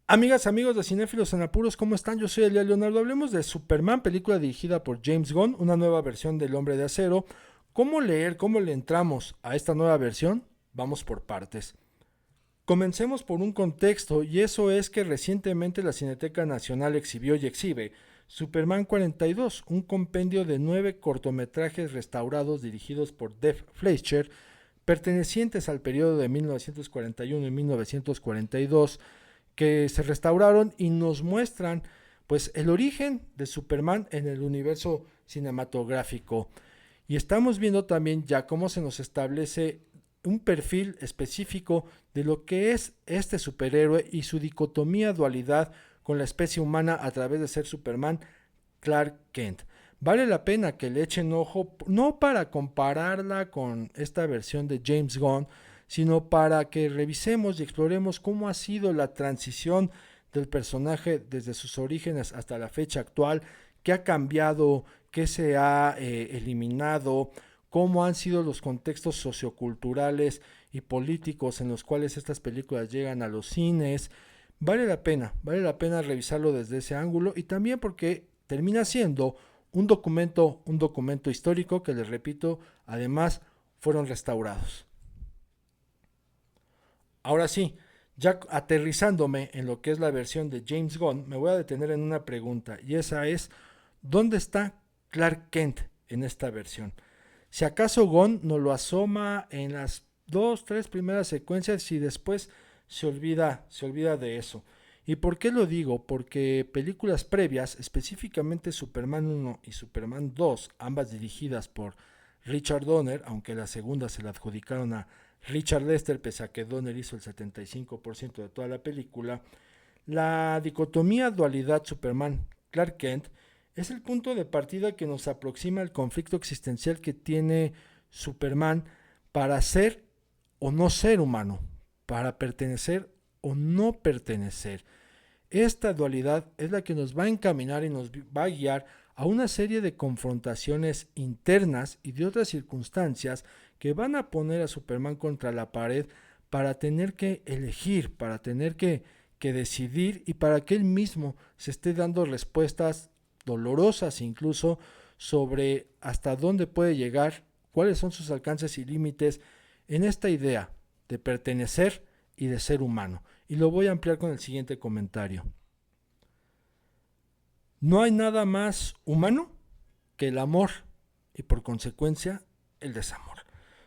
Amigas, amigos de Cinéfilos en Apuros, ¿cómo están? Yo soy Elia Leonardo. Hablemos de Superman, película dirigida por James Gunn, una nueva versión del Hombre de Acero. ¿Cómo leer, cómo le entramos a esta nueva versión? Vamos por partes. Comencemos por un contexto, y eso es que recientemente la Cineteca Nacional exhibió y exhibe Superman 42, un compendio de 9 cortometrajes restaurados dirigidos por Dave Fleischer, pertenecientes al periodo de 1941 y 1942, que se restauraron y nos muestran pues el origen de Superman en el universo cinematográfico. Y estamos viendo también ya cómo se nos establece un perfil específico de lo que es este superhéroe y su dicotomía dualidad con la especie humana a través de ser Superman Clark Kent. Vale la pena que le echen ojo, no para compararla con esta versión de James Gunn, sino para que revisemos y exploremos cómo ha sido la transición del personaje desde sus orígenes hasta la fecha actual, qué ha cambiado, qué se ha eliminado, cómo han sido los contextos socioculturales y políticos en los cuales estas películas llegan a los cines. Vale la pena revisarlo desde ese ángulo y también porque termina siendo un documento histórico que les repito, además fueron restaurados. Ahora sí, ya aterrizándome en lo que es la versión de James Gunn, me voy a detener en una pregunta y esa es, ¿dónde está Clark Kent en esta versión? Si acaso Gunn nos lo asoma en las dos, tres primeras secuencias y después se olvida de eso. ¿Y por qué lo digo? Porque películas previas, específicamente Superman 1 y Superman 2, ambas dirigidas por Richard Donner, aunque la segunda se la adjudicaron a Richard Lester, pese a que Donner hizo el 75% de toda la película, la dicotomía dualidad Superman-Clark Kent es el punto de partida que nos aproxima al conflicto existencial que tiene Superman para ser o no ser humano, para pertenecer o no pertenecer. Esta dualidad es la que nos va a encaminar y nos va a guiar a una serie de confrontaciones internas y de otras circunstancias que van a poner a Superman contra la pared para tener que elegir, para tener que decidir y para que él mismo se esté dando respuestas dolorosas incluso sobre hasta dónde puede llegar, cuáles son sus alcances y límites en esta idea de pertenecer y de ser humano. Y lo voy a ampliar con el siguiente comentario. No hay nada más humano que el amor y por consecuencia el desamor.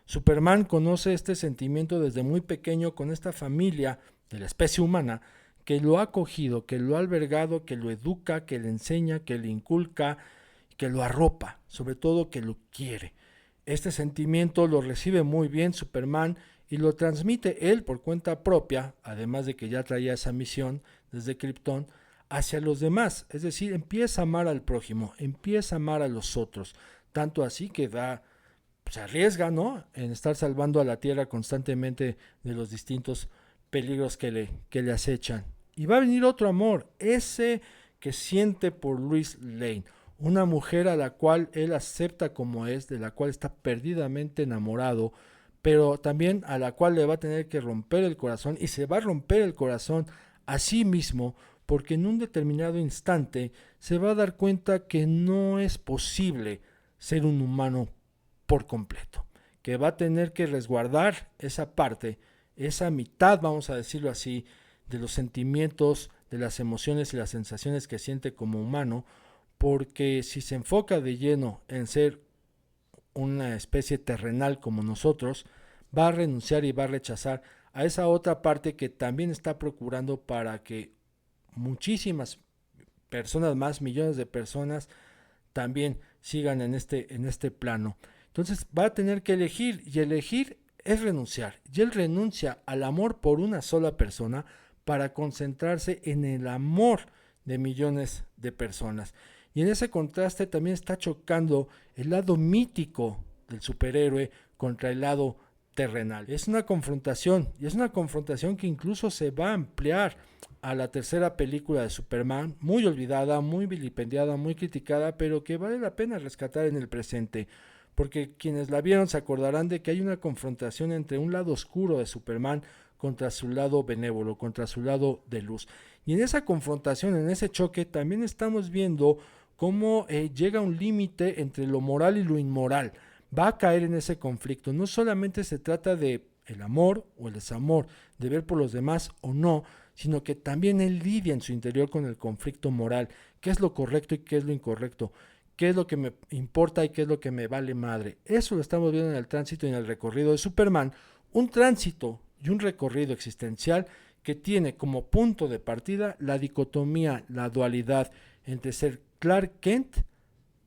Superman conoce este sentimiento desde muy pequeño con esta familia de la especie humana que lo ha acogido, que lo ha albergado, que lo educa, que le enseña, que le inculca, que lo arropa, sobre todo que lo quiere. Este sentimiento lo recibe muy bien Superman y lo transmite él por cuenta propia, además de que ya traía esa misión desde Krypton, hacia los demás. Es decir, empieza a amar al prójimo, empieza a amar a los otros. Tanto así que se arriesga, ¿no? En estar salvando a la Tierra constantemente de los distintos peligros que le acechan. Y va a venir otro amor, ese que siente por Lois Lane, una mujer a la cual él acepta como es, de la cual está perdidamente enamorado, pero también a la cual le va a tener que romper el corazón y se va a romper el corazón a sí mismo porque en un determinado instante se va a dar cuenta que no es posible ser un humano por completo, que va a tener que resguardar esa parte, esa mitad, vamos a decirlo así, de los sentimientos, de las emociones y las sensaciones que siente como humano, porque si se enfoca de lleno en ser una especie terrenal como nosotros, va a renunciar y va a rechazar a esa otra parte que también está procurando para que muchísimas personas más, millones de personas, también sigan en este plano. Entonces va a tener que elegir y elegir es renunciar. Y él renuncia al amor por una sola persona para concentrarse en el amor de millones de personas. Y en ese contraste también está chocando el lado mítico del superhéroe contra el lado terrenal. Es una confrontación y es una confrontación que incluso se va a ampliar a la tercera película de Superman, muy olvidada, muy vilipendiada, muy criticada, pero que vale la pena rescatar en el presente, porque quienes la vieron se acordarán de que hay una confrontación entre un lado oscuro de Superman contra su lado benévolo, contra su lado de luz. Y en esa confrontación, en ese choque, también estamos viendo cómo llega un límite entre lo moral y lo inmoral. Va a caer en ese conflicto. No solamente se trata de el amor o el desamor, de ver por los demás o no, sino que también él lidia en su interior con el conflicto moral. ¿Qué es lo correcto y qué es lo incorrecto? ¿Qué es lo que me importa y qué es lo que me vale madre? Eso lo estamos viendo en el tránsito y en el recorrido de Superman. Un tránsito y un recorrido existencial que tiene como punto de partida la dicotomía, la dualidad entre ser Clark Kent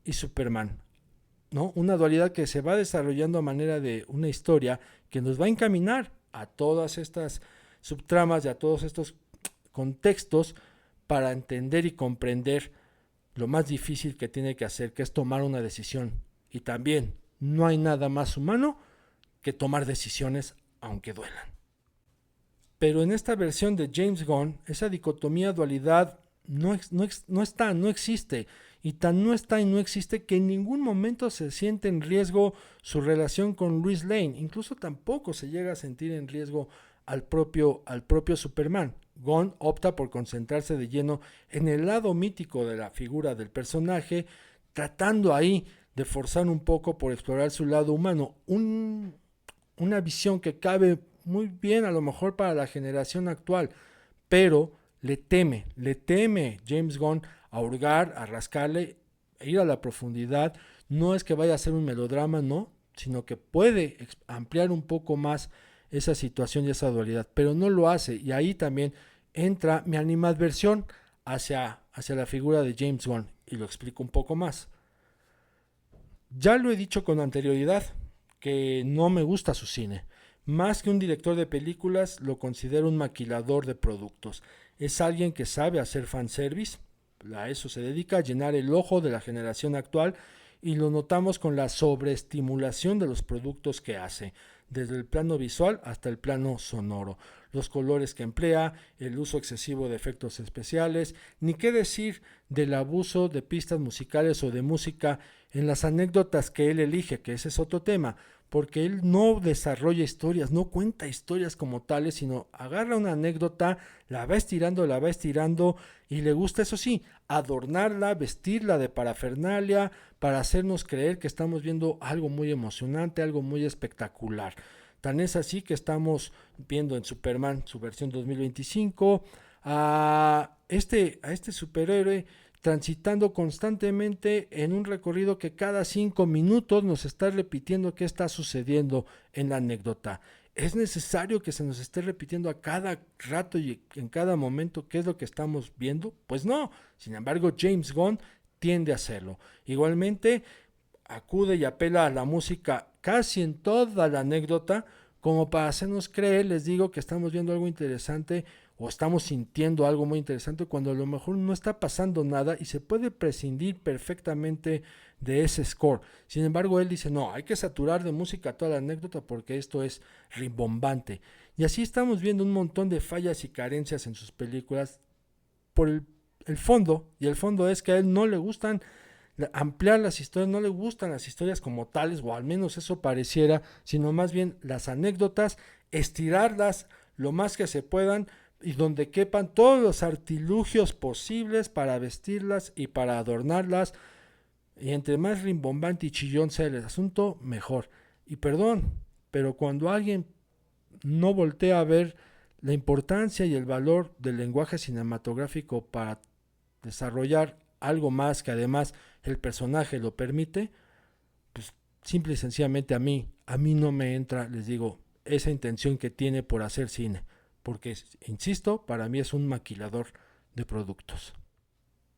y Superman, ¿no? Una dualidad que se va desarrollando a manera de una historia que nos va a encaminar a todas estas subtramas y a todos estos contextos para entender y comprender lo más difícil que tiene que hacer, que es tomar una decisión. Y también no hay nada más humano que tomar decisiones aunque duelan. Pero en esta versión de James Gunn, esa dicotomía, dualidad, no está, no existe. Y tan no está y no existe que en ningún momento se siente en riesgo su relación con Lois Lane. Incluso tampoco se llega a sentir en riesgo al propio Superman. Gunn opta por concentrarse de lleno en el lado mítico de la figura del personaje, tratando ahí de forzar un poco por explorar su lado humano. Una visión que cabe muy bien a lo mejor para la generación actual, pero le teme James Gunn a hurgar, a rascarle, a ir a la profundidad. No es que vaya a ser un melodrama, no, sino que puede ampliar un poco más esa situación y esa dualidad, pero no lo hace, y ahí también entra mi animadversión hacia la figura de James Gunn, y lo explico un poco más. Ya lo he dicho con anterioridad, que no me gusta su cine. Más que un director de películas, lo considero un maquilador de productos. Es alguien que sabe hacer fanservice, a eso se dedica, a llenar el ojo de la generación actual, y lo notamos con la sobreestimulación de los productos que hace, desde el plano visual hasta el plano sonoro. Los colores que emplea, el uso excesivo de efectos especiales, ni qué decir del abuso de pistas musicales o de música en las anécdotas que él elige, que ese es otro tema, porque él no desarrolla historias, no cuenta historias como tales, sino agarra una anécdota, la va estirando y le gusta, eso sí, adornarla, vestirla de parafernalia para hacernos creer que estamos viendo algo muy emocionante, algo muy espectacular. Tan es así que estamos viendo en Superman, su versión 2025, a este superhéroe transitando constantemente en un recorrido que cada 5 minutos nos está repitiendo qué está sucediendo en la anécdota. ¿Es necesario que se nos esté repitiendo a cada rato y en cada momento qué es lo que estamos viendo? Pues no. Sin embargo, James Gunn tiende a hacerlo. Igualmente, acude y apela a la música casi en toda la anécdota, como para hacernos creer, les digo, que estamos viendo algo interesante o estamos sintiendo algo muy interesante cuando a lo mejor no está pasando nada y se puede prescindir perfectamente de ese score. Sin embargo, él dice, no, hay que saturar de música toda la anécdota porque esto es rimbombante. Y así estamos viendo un montón de fallas y carencias en sus películas por el fondo, y el fondo es que a él no le gustan ampliar las historias, no le gustan las historias como tales, o al menos eso pareciera, sino más bien las anécdotas, estirarlas lo más que se puedan y donde quepan todos los artilugios posibles para vestirlas y para adornarlas, y entre más rimbombante y chillón sea el asunto, mejor. Y perdón, pero cuando alguien no voltea a ver la importancia y el valor del lenguaje cinematográfico para desarrollar algo más que además el personaje lo permite, pues simple y sencillamente a mí no me entra, les digo, esa intención que tiene por hacer cine, porque insisto, para mí es un maquilador de productos.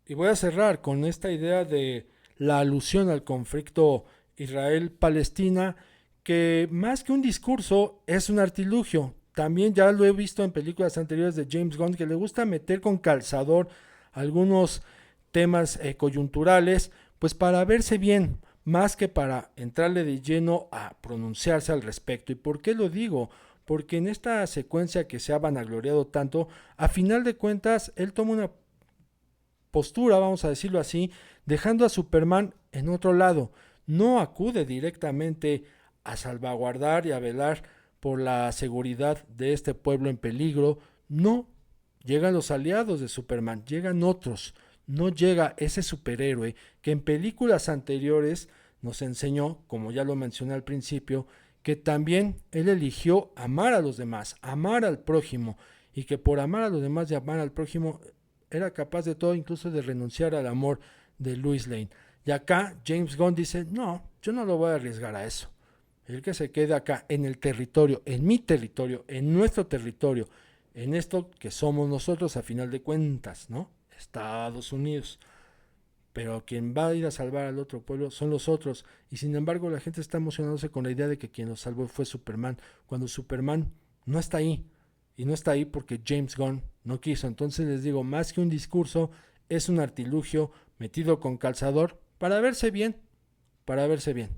Y voy a cerrar con esta idea de la alusión al conflicto Israel-Palestina, que más que un discurso es un artilugio. También ya lo he visto en películas anteriores de James Gunn, que le gusta meter con calzador algunos temas coyunturales, pues para verse bien, más que para entrarle de lleno a pronunciarse al respecto. ¿Y por qué lo digo? Porque en esta secuencia que se ha vanagloriado tanto, a final de cuentas, él toma una postura, vamos a decirlo así, dejando a Superman en otro lado. No acude directamente a salvaguardar y a velar por la seguridad de este pueblo en peligro, no, llegan los aliados de Superman, llegan otros, no llega ese superhéroe que en películas anteriores nos enseñó, como ya lo mencioné al principio, que también él eligió amar a los demás, amar al prójimo, y que por amar a los demás y amar al prójimo era capaz de todo, incluso de renunciar al amor de Lois Lane. Y acá James Gunn dice, no, yo no lo voy a arriesgar a eso. El que se quede acá en el territorio, en mi territorio, en nuestro territorio, en esto que somos nosotros a final de cuentas, ¿no? Estados Unidos. Pero quien va a ir a salvar al otro pueblo son los otros. Y sin embargo la gente está emocionándose con la idea de que quien los salvó fue Superman, cuando Superman no está ahí. Y no está ahí porque James Gunn no quiso. Entonces les digo, más que un discurso, es un artilugio metido con calzador para verse bien. Para verse bien.